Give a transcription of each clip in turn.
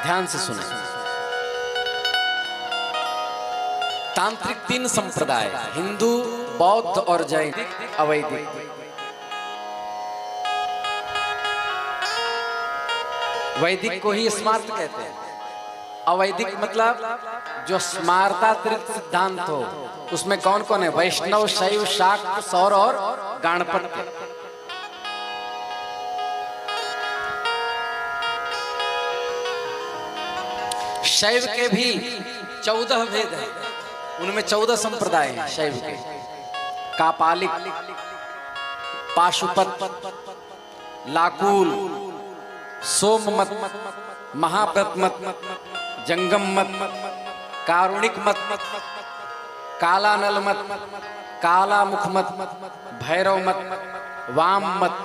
ध्यान से सुने। तांत्रिक तीन संप्रदाय, हिंदू, बौद्ध और जैन, अवैदिक। वैदिक को ही स्मार्त कहते हैं। अवैदिक मतलब जो स्मार्तातिरिक्त सिद्धांत हो। उसमें कौन कौन है? वैष्णव, शैव, शाक्त, सौर और गाणपत्य। शैव के भी 14 भेद हैं, उनमें 14 संप्रदाय हैं शैव के। कापालिक, पाशुपत, लाकुल, सोममत, महाव्रत मत, जंगम मत, कारुणिक मत, कालानल मत, कालामुख मत, भैरव मत, वाम मत,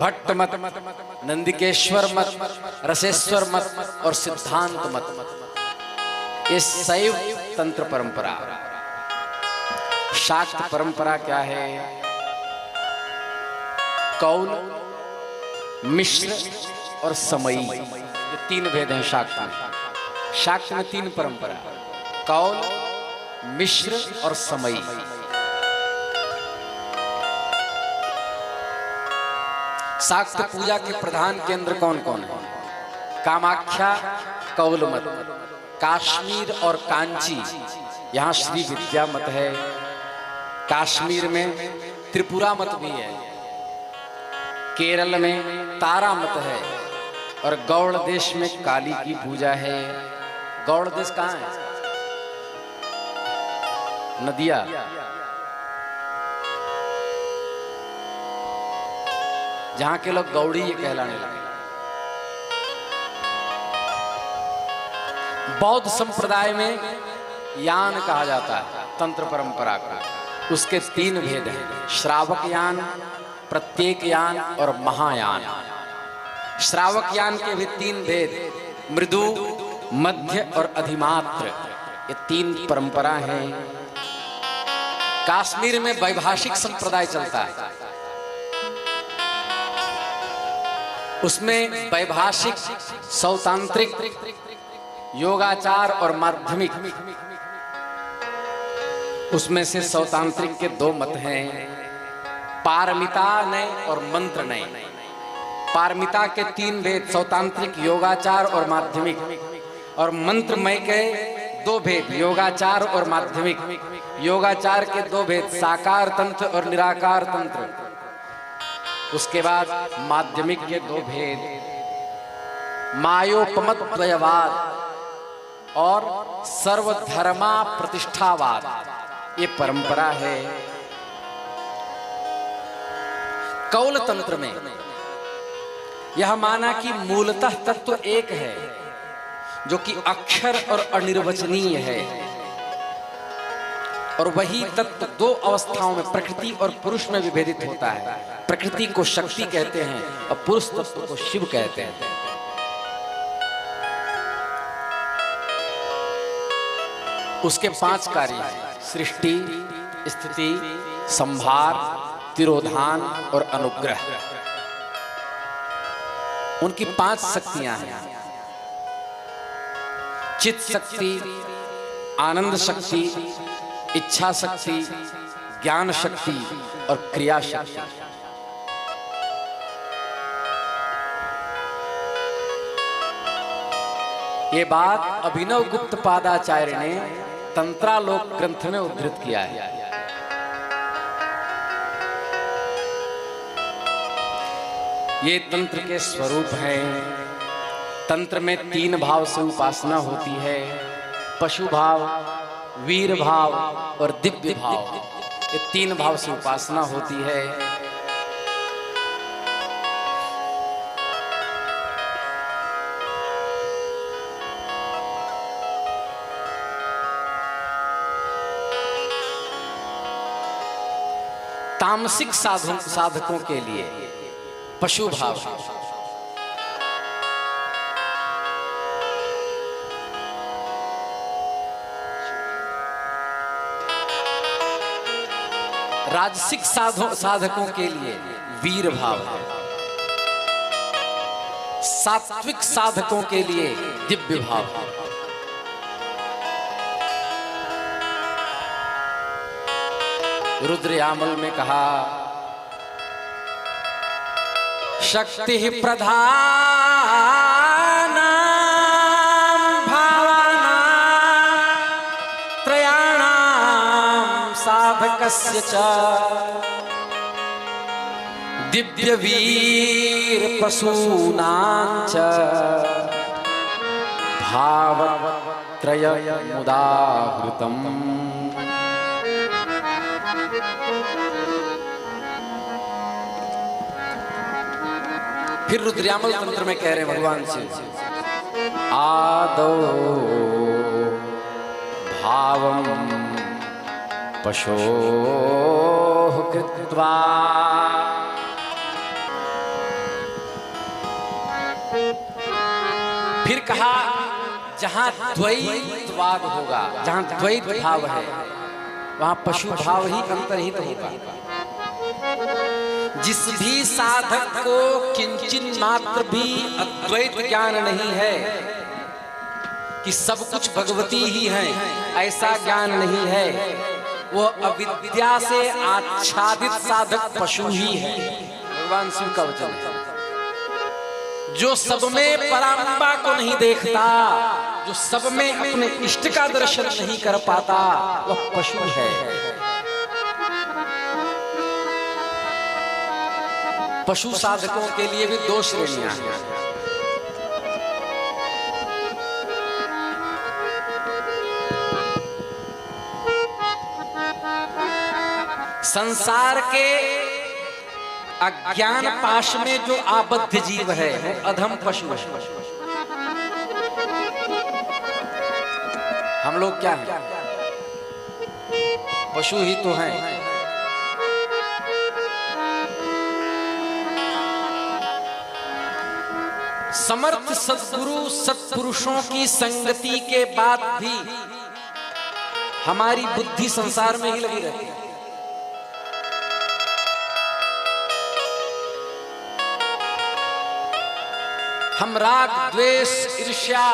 भट्ट मत, नंदिकेश्वर मत, रसेश्वर मत और सिद्धांत मत। ये शैव तंत्र परंपरा। शाक्त परंपरा क्या है? कौल, मिश्र और समई, ये तीन भेद हैं शाक्त में। शाक्त में तीन परंपरा, कौल, मिश्र और समई। शाक्त पूजा के प्रधान केंद्र कौन कौन है? कामाख्या, कौल मत, काश्मीर और कांची, यहाँ श्री विद्या मत है। काश्मीर में त्रिपुरा मत भी है। केरल में तारा मत है और गौड़ देश में काली की पूजा है। गौड़ देश कहाँ है? नदिया। जहां के लोग गौड़ी ये कहलाने लगे। बौद्ध संप्रदाय में यान कहा जाता है तंत्र परंपरा को। उसके तीन भेद हैं, श्रावक यान, प्रत्येक यान और महायान। श्रावक यान के भी तीन भेद, मृदु, मध्य और अधिमात्र, ये तीन परंपरा हैं। काश्मीर में वैभाषिक संप्रदाय चलता है। उसमें वैभाषिक, सौतांत्रिक, योगाचार और माध्यमिक। उसमें से सौतांत्रिक के दो मत हैं, पारमिता नय और मंत्र नय। पारमिता के तीन भेद, सौतांत्रिक, योगाचार और माध्यमिक। और मंत्रमय के दो भेद, योगाचार और माध्यमिक। योगाचार के दो भेद, साकार तंत्र और निराकार तंत्र। उसके बाद माध्यमिक के दो भेद, मायोपमत द्वयवाद और सर्वधर्मा प्रतिष्ठावाद, ये परंपरा है। कौल तंत्र में यह माना कि मूलतः तत्व एक है जो कि अक्षर और अनिर्वचनीय है, और वही तत्व दो अवस्थाओं में, प्रकृति और पुरुष में विभेदित होता है। प्रकृति को शक्ति कहते हैं और पुरुष तत्व को शिव कहते हैं। उसके 5 कार्य हैं, सृष्टि, स्थिति, संहार, तिरोधान और अनुग्रह। उनकी 5 शक्तियां हैं, चित्त शक्ति, आनंद शक्ति, इच्छा शक्ति, ज्ञान शक्ति और क्रिया शक्ति। ये बात अभिनव गुप्त पादाचार्य ने तंत्रालोक ग्रंथ में उद्धृत किया है। ये तंत्र के स्वरूप हैं। तंत्र में 3 भाव से उपासना होती है, पशु भाव, वीर भाव और दिव्य भाव। ये 3 भाव से उपासना होती है। तामसिक साधकों के लिए पशु भाव, राजसिक साधकों के लिए वीर भाव है, सात्विक साधकों के लिए दिव्य भाव। रुद्रयामल में कहा शक्ति प्रधान भावना त्रयाणां साधकस्य च दिव्य वीर पशूनां च भावत्रय मुदाहृतम्। फिर रुद्रयामल तंत्र में कह रहे भगवान से आदौ भावम पशोः कृत्वा फिर कहा जहां द्वैतवाद होगा, जहां द्वैत भाव है वहां पशु भाव ही अंतर्हित होगा। जिस भी साधक को किंचित मात्र भी अद्वैत ज्ञान नहीं है कि सब कुछ भगवती ही है, ऐसा ज्ञान नहीं है, वो अविद्या से आच्छादित साधक पशु ही है। भगवान शिव का वचन है। जो सब में पराम्बा को नहीं देखता, जो सब में अपने इष्ट का दर्शन नहीं कर पाता, वह पशु है। पशु साधकों के लिए भी दो श्रेणियां हैं। संसार के अज्ञान पाश में जो आबद्ध जीव है वो अधम पशु है। हम लोग क्या हैं? पशु ही तो हैं। समर्थ सद्गुरु सत्पुरुषों की संगति के बाद भी हमारी बुद्धि संसार में ही लगी रहती है। हम राग द्वेष ईर्ष्या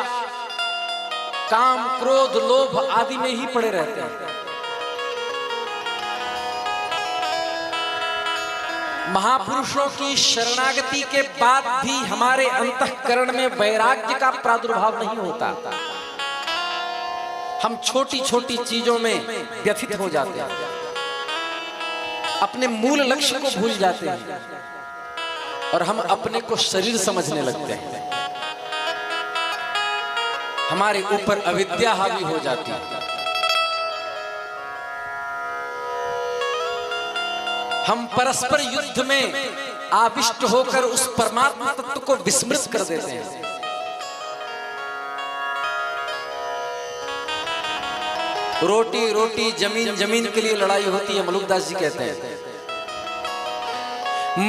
काम क्रोध लोभ आदि में ही पड़े रहते हैं। महापुरुषों की शरणागति के बाद भी हमारे अंतःकरण में वैराग्य का प्रादुर्भाव नहीं होता। हम छोटी छोटी चीजों में व्यथित हो जाते हैं, अपने मूल लक्ष्य को भूल जाते हैं और हम अपने को शरीर समझने लगते हैं। हमारे ऊपर अविद्या हावी हो जाती है। हम परस्पर युद्ध में आविष्ट होकर उस परमात्मा तत्व को विस्मृत कर देते हैं। रोटी रोटी जमीन जमीन के लिए लड़ाई होती है। मलुकदास जी कहते हैं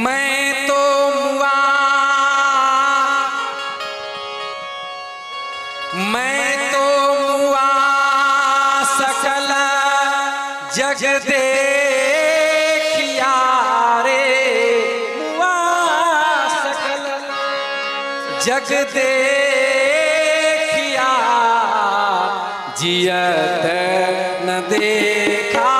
मैं तो मुआ, मैं तो मुआ सकल जग देखिया रे, मुआ सकल जग देखिया जियत न देखा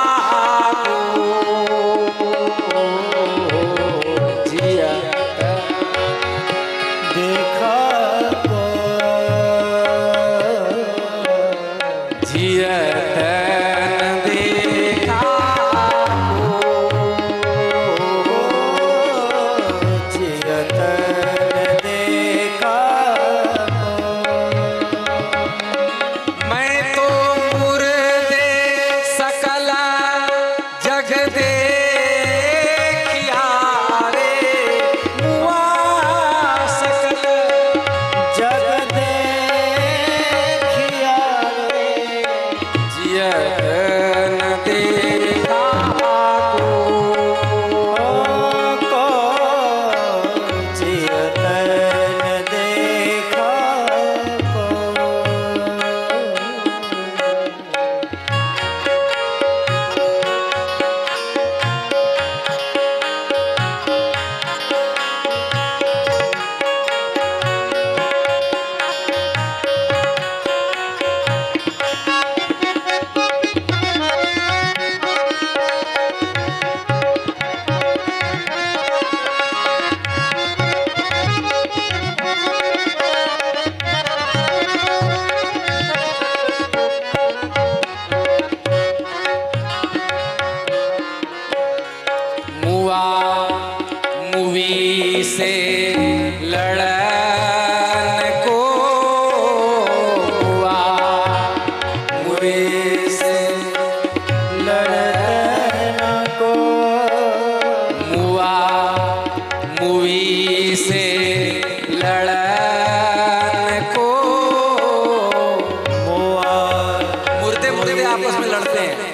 लड़ते हैं।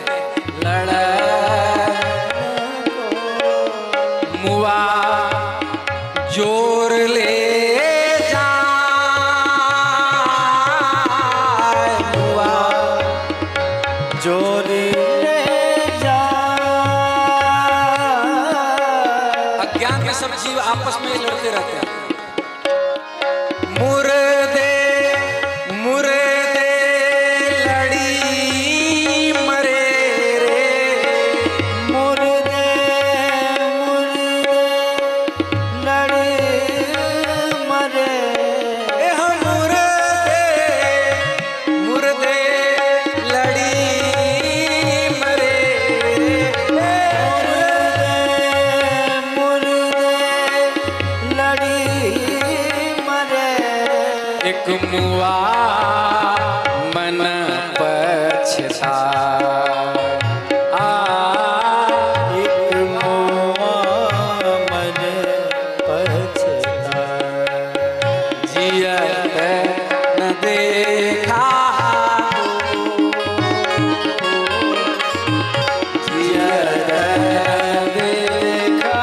लड़ मुआ जोर ले आपस में लड़ते रहते हैं। मुर्दे मुर्दे लड़ी मरे रे, मुर्दे मुर्दे लड़ी मरे, हम मुर्दे मुर्दे लड़ी मरे एक मुआ मन पछता, एक मुआ मन पछता, जियत न देखा जियत न देखा।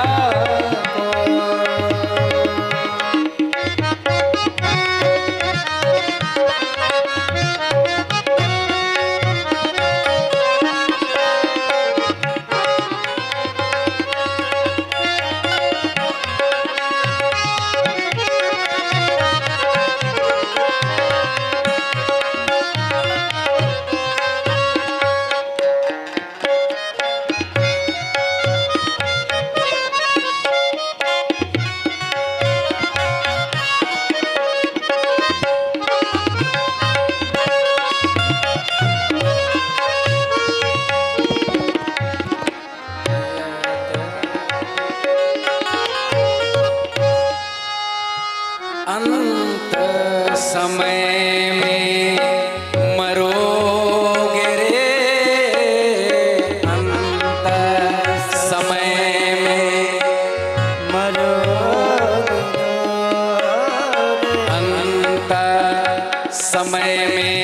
अंत समय में मरोगे रे, अंत समय में मरोगे, अंत समय में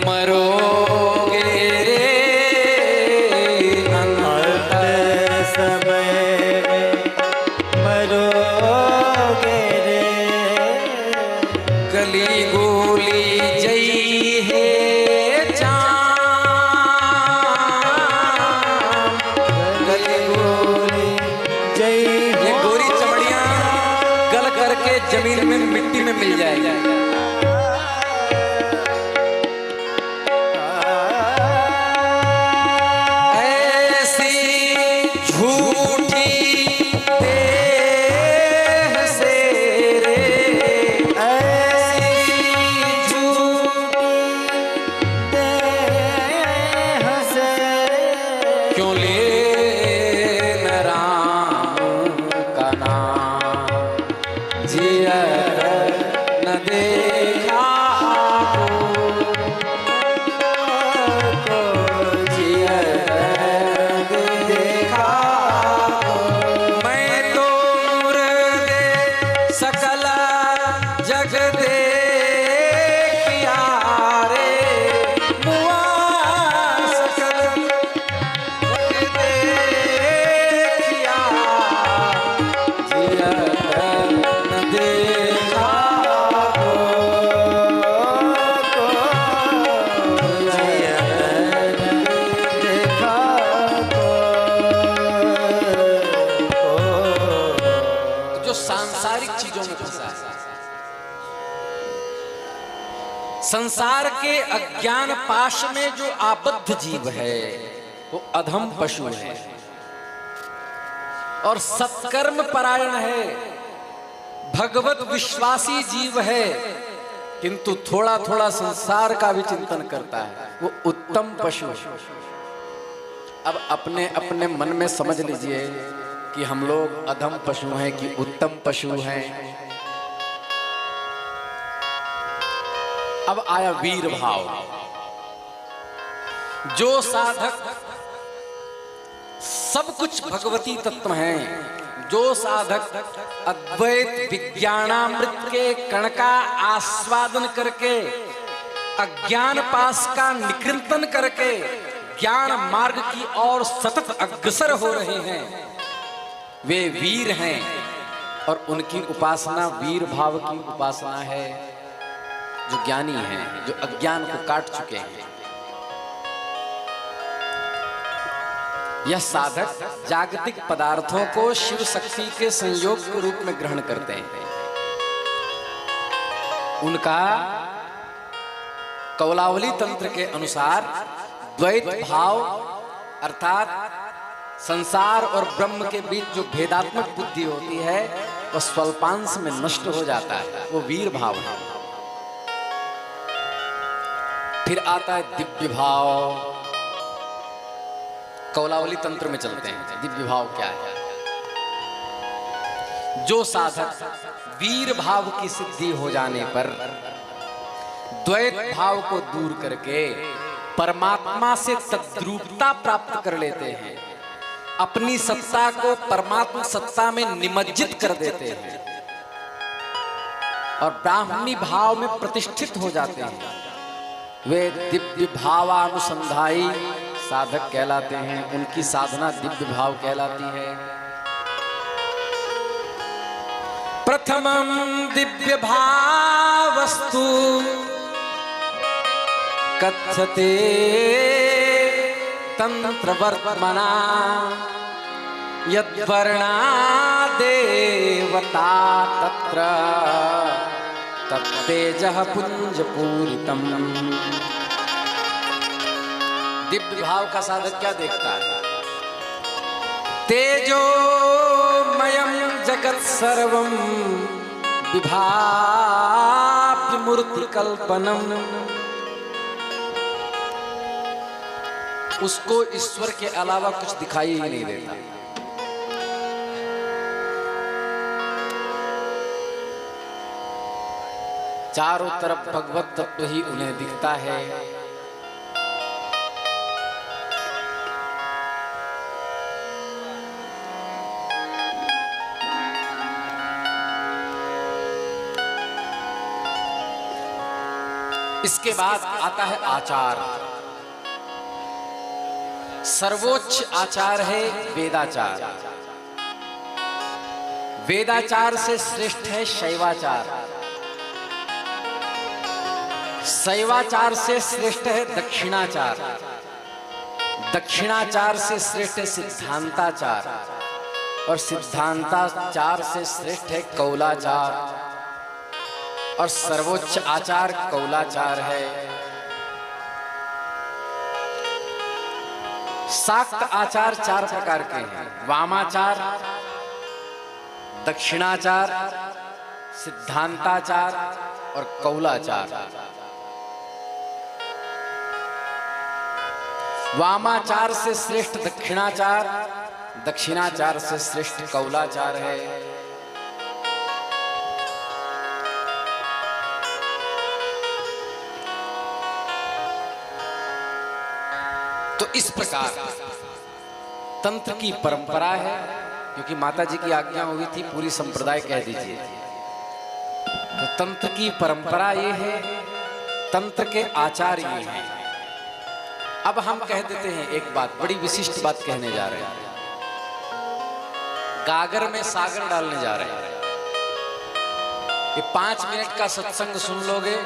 मरोगे रे, अंत समय मरोगे रे, गली गोली जई है चाम, गली गोली जय ये गोरी चमड़ियां गल करके जमीन में मिट्टी में मिल जाएगी। ऐसी झूठी देह से रे, ऐसी झूठी देह से क्यों ले न राम का नाम, जियत न देखा को, जियत न देखा। मैं तो मुर्दे सकल जग देखिया रे, मुआ सकल जग देखिया, जियत न देखा को, जियत न देखा। जो सांसारिक चीजों में फंसा है, संसार के अज्ञान पाश में जो आबद्ध जीव है वो अधम पशु है और सत्कर्म परायण है, भगवत विश्वासी जीव है, किंतु थोड़ा थोड़ा संसार का भी चिंतन करता है, वो उत्तम पशु है। अब अपने अपने मन में समझ लीजिए कि हम लोग अधम पशु हैं कि उत्तम पशु हैं। अब आया वीर भाव। जो साधक सब कुछ भगवती तत्व हैं, जो साधक अद्वैत विज्ञानामृत के कण का आस्वादन करके अज्ञान पास का निकृंतन करके ज्ञान मार्ग की ओर सतत अग्रसर हो रहे हैं वे वीर हैं, और उनकी उपासना वीर भाव की उपासना है। जो ज्ञानी हैं, जो अज्ञान को काट चुके हैं। यह साधक जागतिक पदार्थों को शिव शक्ति के संयोग के रूप में ग्रहण करते हैं। उनका कौलावली तंत्र के अनुसार द्वैत भाव अर्थात संसार और ब्रह्म के बीच जो भेदात्मक बुद्धि होती है वह स्वल्पांश में नष्ट हो जाता है, वो वीर भाव है। फिर आता है दिव्य भाव। कौलावली तंत्र में चलते हैं, दिव्य भाव क्या है। जो साधक वीर भाव की सिद्धि हो जाने पर द्वैत भाव को दूर करके परमात्मा से तद्रूपता प्राप्त कर लेते हैं, अपनी सत्ता को परमात्मा सत्ता में निमज्जित कर देते हैं और ब्राह्मणी भाव में प्रतिष्ठित हो जाते हैं, वे दिव्य भावानुसंधायी साधक कहलाते हैं। उनकी साधना दिव्य भाव कहलाती है। प्रथमं दिव्य भावस्तु कथ्यते तंत्रवर्त्मना यद्वर्णा देवता तत्र तत्तेजः पुंजपूरितम्। दिव्य भाव का साधक क्या देखता है? तेजोमयं जगत् सर्वं विभाव्य मूर्ति कल्पनम। उसको ईश्वर के अलावा कुछ दिखाई ही नहीं देता। चारों तरफ भगवत तत्व ही उन्हें दिखता है। इसके बाद आता है आचार। सर्वोच्च आचार है वेदाचार। वेदाचार से श्रेष्ठ है शैवाचार। शैवाचार से श्रेष्ठ है दक्षिणाचार। दक्षिणाचार से श्रेष्ठ है सिद्धांताचार और सिद्धांताचार से श्रेष्ठ है कौलाचार और सर्वोच्च आचार कौलाचार है। शाक्त आचार चार प्रकार के हैं, वामाचार, दक्षिणाचार, सिद्धांताचार और कौलाचार। वामाचार से श्रेष्ठ दक्षिणाचार, दक्षिणाचार से श्रेष्ठ कौलाचार है। तो इस प्रकार तंत्र की परंपरा है, क्योंकि माता जी की आज्ञा हुई थी पूरी संप्रदाय कह दीजिए। तो तंत्र की परंपरा ये है, तंत्र के आचार्य ये हैं। अब हम कह देते हैं एक बात, बड़ी विशिष्ट बात कहने जा रहे हैं। गागर में सागर डालने जा रहे हैं। ये 5 मिनट का सत्संग सुन लोगे,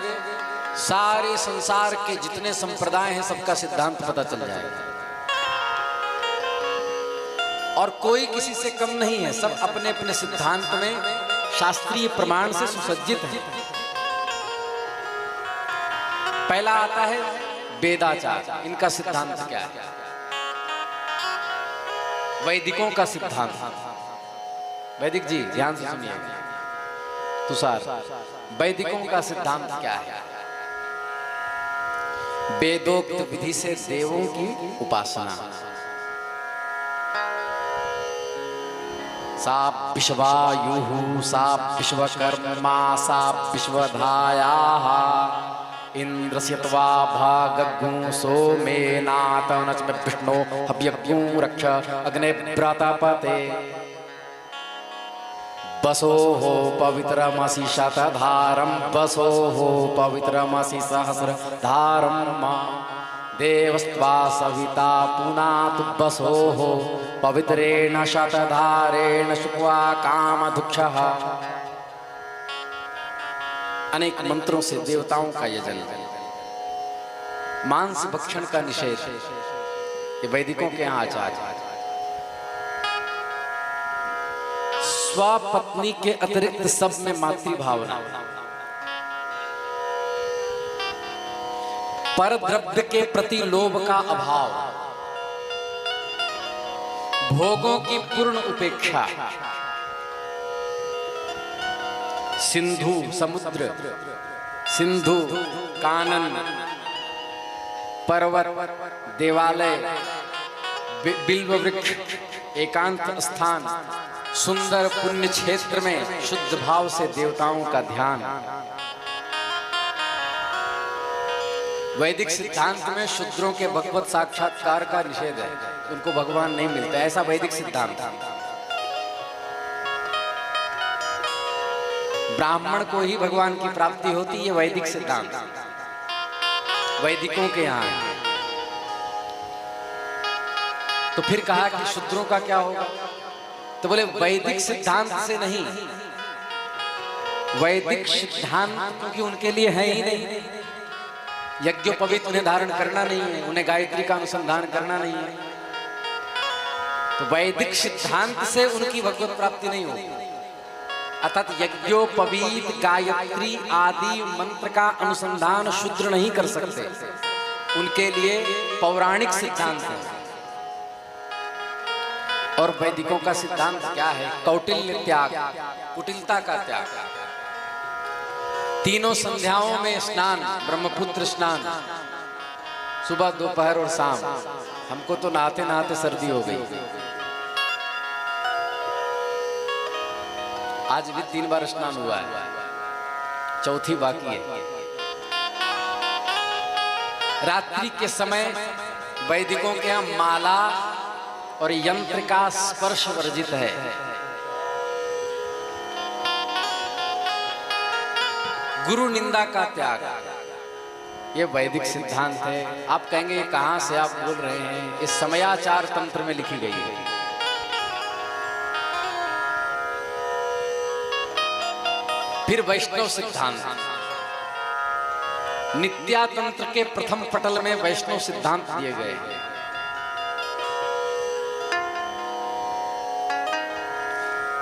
सारे संसार के जितने संप्रदाय हैं सबका सिद्धांत पता चल जाएगा। और कोई किसी से कम नहीं है, सब अपने अपने सिद्धांत में शास्त्रीय प्रमाण से सुसज्जित है। पहला आता है वेदाचार। इनका सिद्धांत क्या है? वैदिकों का सिद्धांत। वैदिक जी ध्यान से सुनिए, तुषार, वैदिकों का सिद्धांत क्या है? वेदोक्त विधि से देवों की उपासना। सा विश्वायुः सा विश्वकर्मा सा विश्वधायाः इंद्रस्य त्वा भागग्ं सोमेनातनच विष्णो हव्यग्ं रक्ष अग्ने व्रतपते वसोः पवित्रमसि शतधारं वसोः पवित्रमसि सहस्रधारं देवस्त्वा सविता पुनातु बसो हो पवित्रेण शतधारेण शुक्वा कामधुक्षः। अनेक मंत्रों से देवताओं का यजन, मांस भक्षण का निषेध, ये वैदिकों के यहाँ आचार। स्वपत्नी के अतिरिक्त सब में मातृभावना, पर द्रव्य के प्रति लोभ का अभाव, भोगों की पूर्ण उपेक्षा, सिंधु समुद्र, सिंधु कानन, पर्वत, देवालय, बिल्व वृक्ष, एकांत स्थान, सुंदर पुण्य क्षेत्र में शुद्ध भाव से देवताओं का ध्यान। वैदिक सिद्धांत में शूद्रों के भगवत साक्षात्कार का निषेध है, उनको भगवान नहीं मिलता, ऐसा वैदिक सिद्धांत है। ब्राह्मण को ही भगवान की प्राप्ति होती है, वैदिक सिद्धांत वैदिकों के यहाँ है। तो फिर कहा कि शूद्रों का क्या होगा, तो बोले वैदिक सिद्धांत से नहीं, वैदिक सिद्धांत क्योंकि उनके लिए है ही नहीं। यज्ञोपवीत उन्हें धारण करना नहीं है, उन्हें गायत्री का अनुसंधान करना नहीं है, तो वैदिक सिद्धांत से उनकी भगवत प्राप्ति नहीं होगी। अर्थात यज्ञोपवीत गायत्री आदि मंत्र का अनुसंधान शूद्र नहीं कर सकते, उनके लिए पौराणिक सिद्धांत है। और वैदिकों का सिद्धांत क्या है? कौटिल्य त्याग, कुटिलता का त्याग। तीनों संध्याओं में स्नान, ब्रह्मपुत्र स्नान, सुबह दोपहर और शाम। हमको तो नहाते नहाते सर्दी हो गई, आज भी 3 बार स्नान हुआ है, चौथी बाकी है। रात्रि के समय वैदिकों के यहाँ माला और यंत्र का स्पर्श वर्जित है। गुरु निंदा का त्याग, ये वैदिक सिद्धांत है। आप कहेंगे ये कहां से आप बोल रहे हैं? इस समयाचार तंत्र में लिखी गई है। फिर वैष्णव सिद्धांत, नित्या तंत्र के प्रथम पटल में वैष्णव सिद्धांत दिए गए हैं।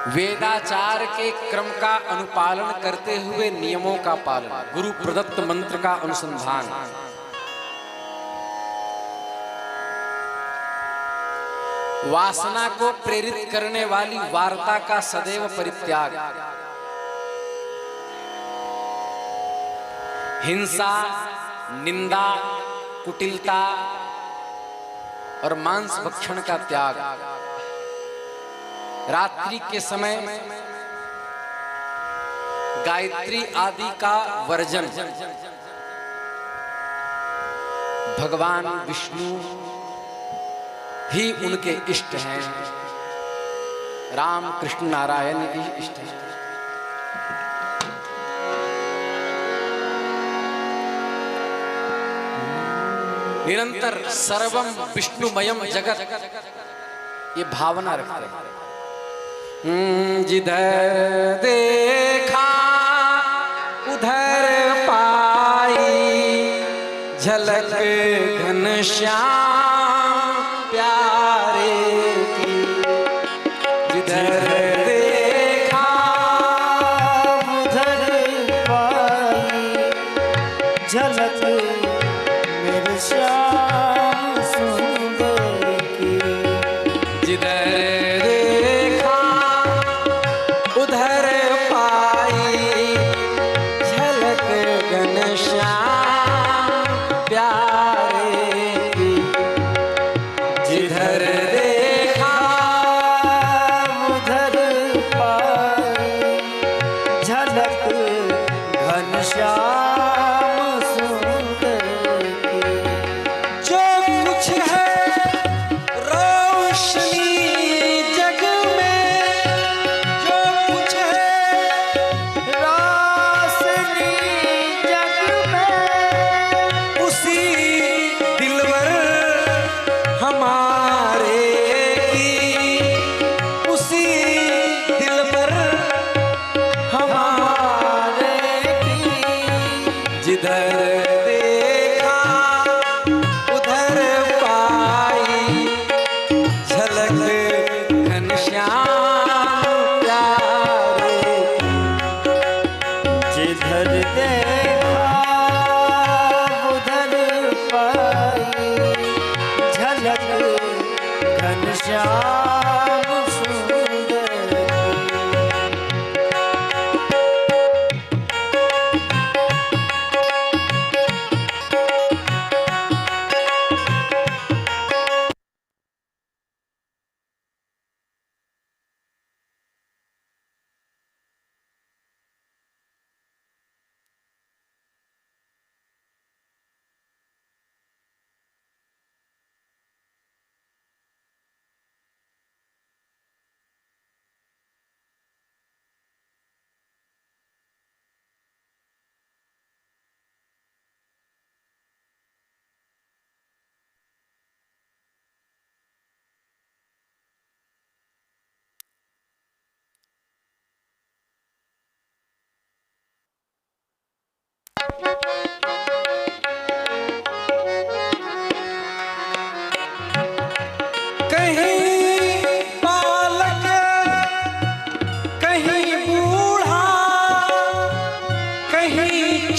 वेदाचार के क्रम का अनुपालन करते हुए नियमों का पालन, गुरु प्रदत्त मंत्र का अनुसंधान, वासना को प्रेरित करने वाली वार्ता का सदैव परित्याग, हिंसा, निंदा, कुटिलता और मांस भक्षण का त्याग, रात्रि के समय गायत्री आदि का वर्जन, भगवान विष्णु ही उनके इष्ट हैं, राम कृष्ण नारायण ही इष्ट हैं। निरंतर सर्वम विष्णुमयम जगत, ये भावना रखते हैं। जिधर देखा उधर पाई झलक घनश्याम प्यारे की, जिधर देखा उधर पाई झलक मेरे श्याम सुंदर की, जिधर देखा उधर पाई झलक घनश्याम प्यारे की, जिधर देखा उधर पाई झलक घनश्याम सुंदर की। जो कुछ है रोशनी जग में, जो कुछ है रोशनी जग में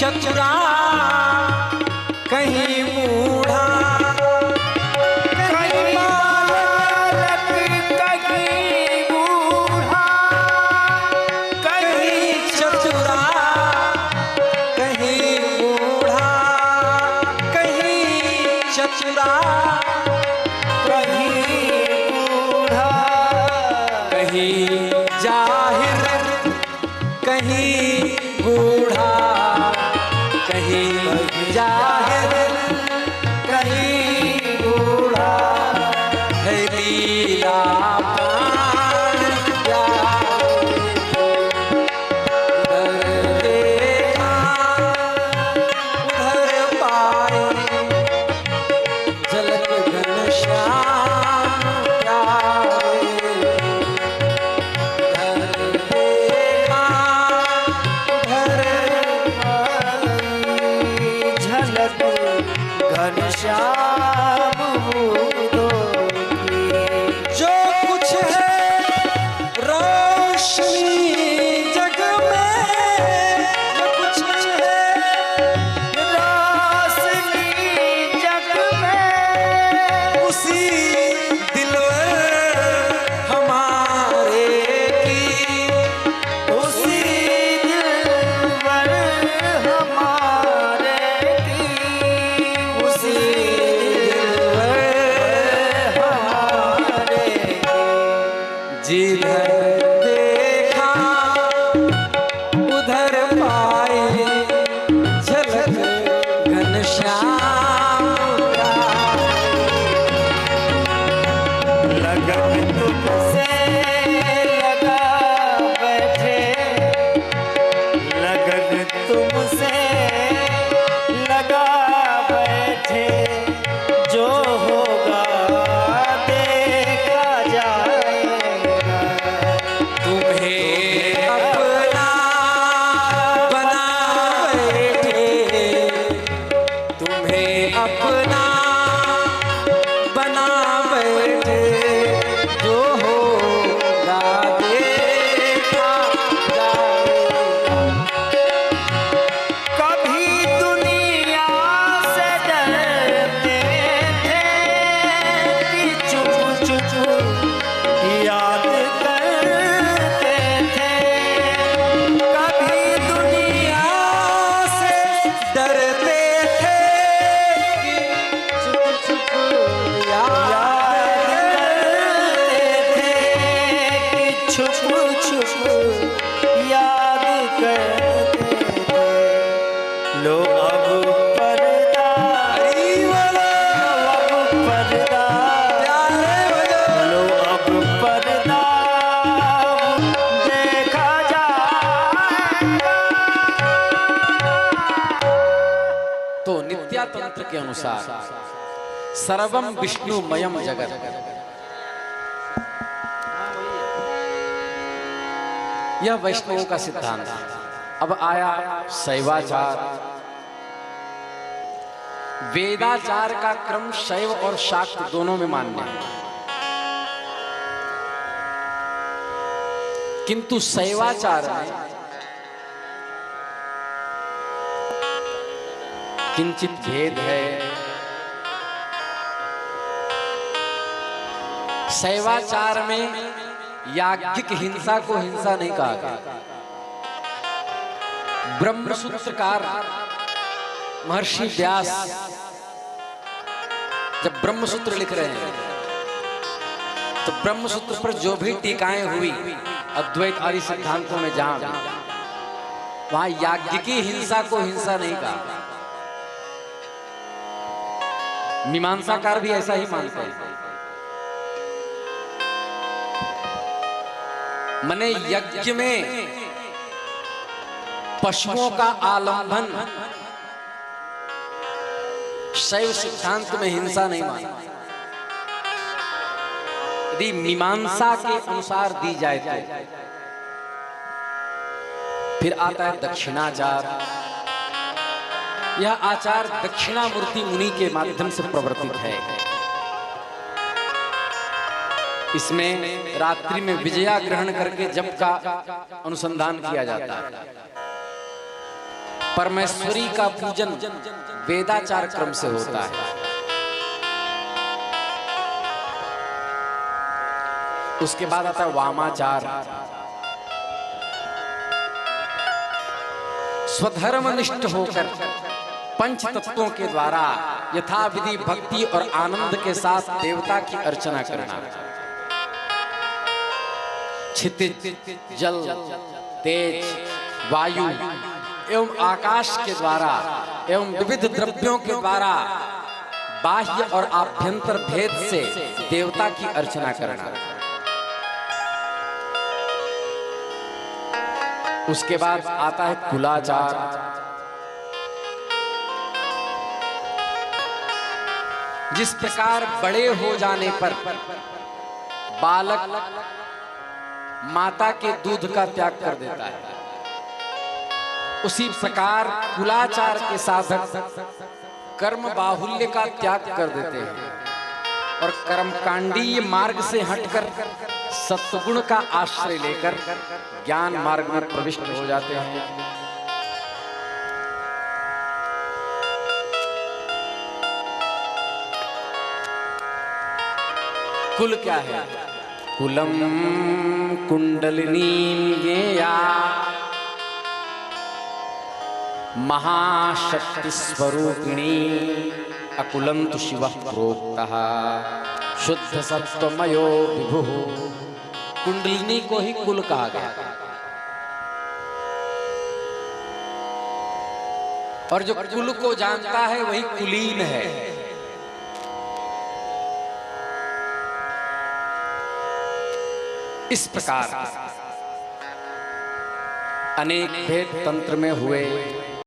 चतुरा कहीं मूढ़ा, कहीं बालक कहीं बूढ़ा, कहीं चतुरा कहीं मूढ़ा, कहीं चतुरा कहीं बूढ़ा, कहीं जाहिर कहीं बूढ़ा, कहीं जाहिर कहीं बूढ़ा, है लीला प्राण प्यारे। उधर देखा उधर पाए झलक घनश्याम प्यारे। उधर देखा उधर झलक घनश्याम बूंदों की। जो कुछ है रोशनी जग में, जो कुछ है रोशनी जग में, उसी दिलवर हमारे की, उसी दिलबर हमारे की, उसी दिलवर हमारे जिधर देखा उधर पाए झलक घनश्याम प्यारे। लगन तुमसे लगा बैठे, लगन तुमसे लगा बैठे, जो होगा देखा जाएगा। तुम्हें अपना बना बैठे, तुम्हें अपना बना बैठे, जो होगा देखा जाएगा। कभी दुनिया से डरते थे कि चुप चुप याद करते थे। कभी दुनिया से डरते थे कि चुप चुप याद याद करते थे कि छुप छुप याद करते थे। लो अब पर्दा, हरी वाला अब पर्दा, प्यारे भजो। लो अब पर्दा देखा जाएगा। तो नित्या तंत्र के अनुसार सर्वम विष्णुमयम जगत, यह वैष्णवों का सिद्धांत है। अब आया शैवाचार। वेदाचार का क्रम शैव और शाक्त दोनों में मान्य है, किंतु शैवाचार में किंचित भेद है। शैवाचार में याज्ञिक हिंसा को हिंसा नहीं कहा गया। ब्रह्मसूत्रकार महर्षि व्यास जब ब्रह्मसूत्र लिख रहे हैं तो ब्रह्मसूत्र पर जो भी टीकाएं हुई अद्वैत आदि सिद्धांतों में जहां वहां याज्ञिकी हिंसा को हिंसा नहीं कहा। मीमांसाकार भी ऐसा ही मानते हैं। मने यज्ञ में पशुओं का आलंबन शैव सिद्धांत में हिंसा नहीं माना। यदि मीमांसा के अनुसार दी जाए तो फिर आता है दक्षिणाचार। यह आचार दक्षिणामूर्ति मुनि के माध्यम से प्रवर्तित है। इसमें रात्रि में विजया ग्रहण करके जप का अनुसंधान किया जाता है। परमेश्वरी का पूजन वेदाचार क्रम से होता है। उसके बाद आता है वामाचार। स्वधर्मनिष्ठ होकर पंच तत्वों के द्वारा यथाविधि भक्ति और आनंद के साथ देवता की अर्चना करना। क्षितिज, जल, तेज, वायु एवं आकाश के द्वारा एवं विविध द्रव्यों के द्वारा बाह्य और आभ्यंतर भेद से देवता की अर्चना करना। उसके बाद आता है कुलाचार। जिस प्रकार बड़े हो जाने पर बालक माता के दूध का त्याग कर देता है, उसी प्रकार कुलाचार के साधक कर्म बाहुल्य का त्याग कर देते हैं और कर्मकांडीय मार्ग से हटकर सत्गुण का आश्रय लेकर ज्ञान मार्ग में प्रविष्ट हो जाते हैं। कुल क्या है? कुलम कुंडलिनी ज्ञेया महाशक्ति स्वरूपिणी अकुलं तु शिवः प्रोक्तः शुद्ध सत्वमयो विभुः। कुंडलिनी को ही कुल कहा गया। और जो कुल को जानता है वही कुलीन है। इस प्रकार अनेक भेद तंत्र में हुए।